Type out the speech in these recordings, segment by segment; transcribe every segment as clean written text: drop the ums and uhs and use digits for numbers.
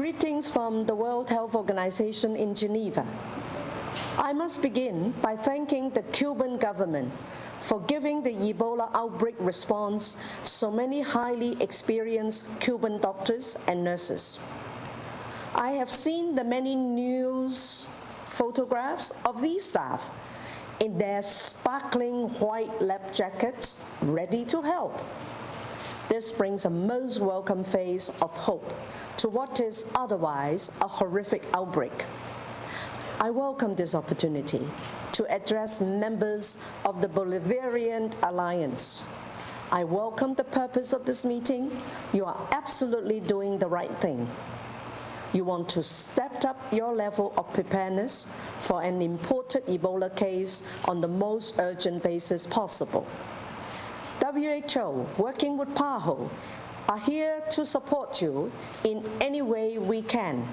Greetings from the World Health Organization in Geneva. I must begin by thanking the Cuban government for giving the Ebola outbreak response so many highly experienced Cuban doctors and nurses. I have seen the many news photographs of these staff in their sparkling white lab jackets, ready to help. This brings a most welcome face of hope to what is otherwise a horrific outbreak. I welcome this opportunity to address members of the Bolivarian Alliance. I welcome the purpose of this meeting. You are absolutely doing the right thing. You want to step up your level of preparedness for an imported Ebola case on the most urgent basis possible. WHO, working with PAHO, are here to support you in any way we can.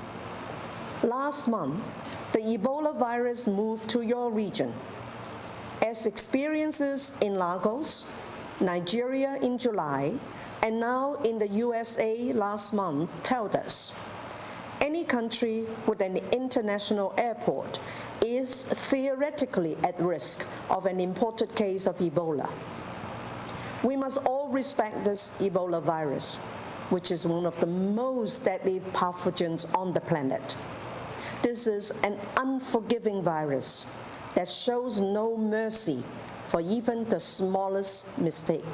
Last month, the Ebola virus moved to your region. As experiences in Lagos, Nigeria in July, and now in the USA last month told us, any country with an international airport is theoretically at risk of an imported case of Ebola. We must all respect this Ebola virus, which is one of the most deadly pathogens on the planet. This is an unforgiving virus that shows no mercy for even the smallest mistake.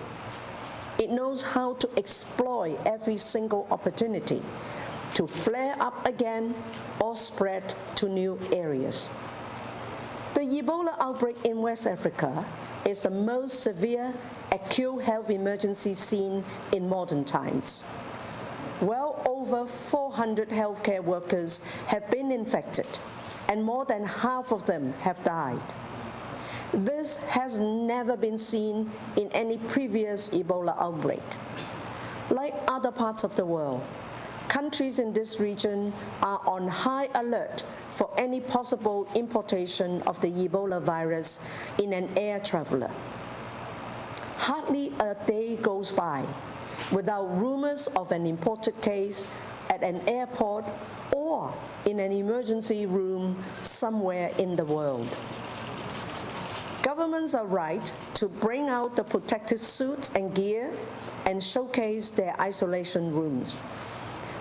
It knows how to exploit every single opportunity to flare up again or spread to new areas. The Ebola outbreak in West Africa is the most severe acute health emergency seen in modern times. Well over 400 healthcare workers have been infected, and more than half of them have died. This has never been seen in any previous Ebola outbreak. Like other parts of the world, countries in this region are on high alert for any possible importation of the Ebola virus in an air traveler. Hardly a day goes by without rumors of an imported case at an airport or in an emergency room somewhere in the world. Governments are right to bring out the protective suits and gear and showcase their isolation rooms.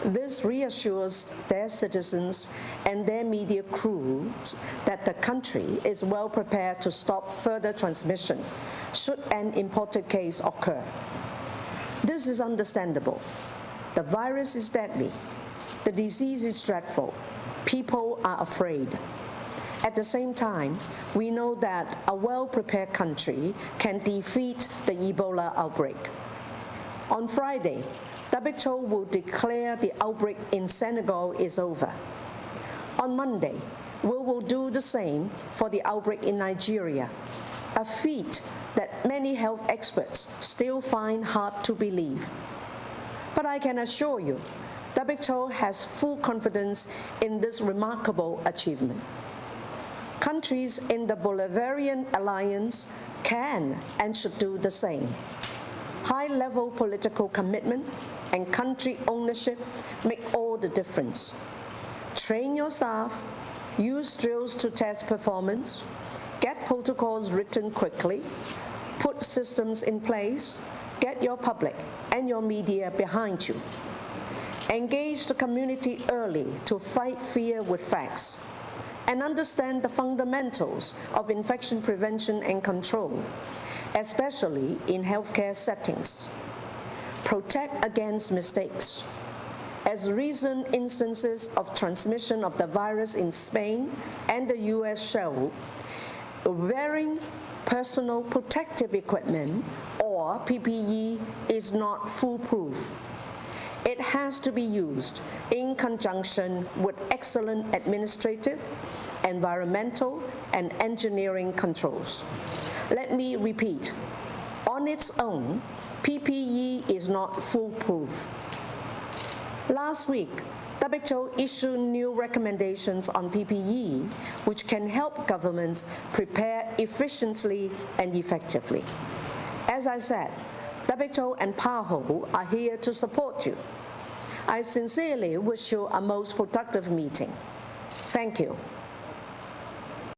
This reassures their citizens and their media crews that the country is well prepared to stop further transmission should an imported case occur. This is understandable. The virus is deadly. The disease is dreadful. People are afraid. At the same time, we know that a well-prepared country can defeat the Ebola outbreak. On Friday, WHO will declare the outbreak in Senegal is over. On Monday, we will do the same for the outbreak in Nigeria, a feat that many health experts still find hard to believe. But I can assure you, WHO has full confidence in this remarkable achievement. Countries in the Bolivarian Alliance can and should do the same. High-level political commitment and country ownership make all the difference. Train your staff, use drills to test performance, get protocols written quickly, put systems in place, get your public and your media behind you. Engage the community early to fight fear with facts, and understand the fundamentals of infection prevention and control, especially in healthcare settings. Protect against mistakes. As recent instances of transmission of the virus in Spain and the US show, wearing personal protective equipment, or PPE, is not foolproof. It has to be used in conjunction with excellent administrative, environmental, and engineering controls. Let me repeat, on its own, PPE is not foolproof. Last week, WHO issued new recommendations on PPE, which can help governments prepare efficiently and effectively. As I said, WHO and PAHO are here to support you. I sincerely wish you a most productive meeting. Thank you.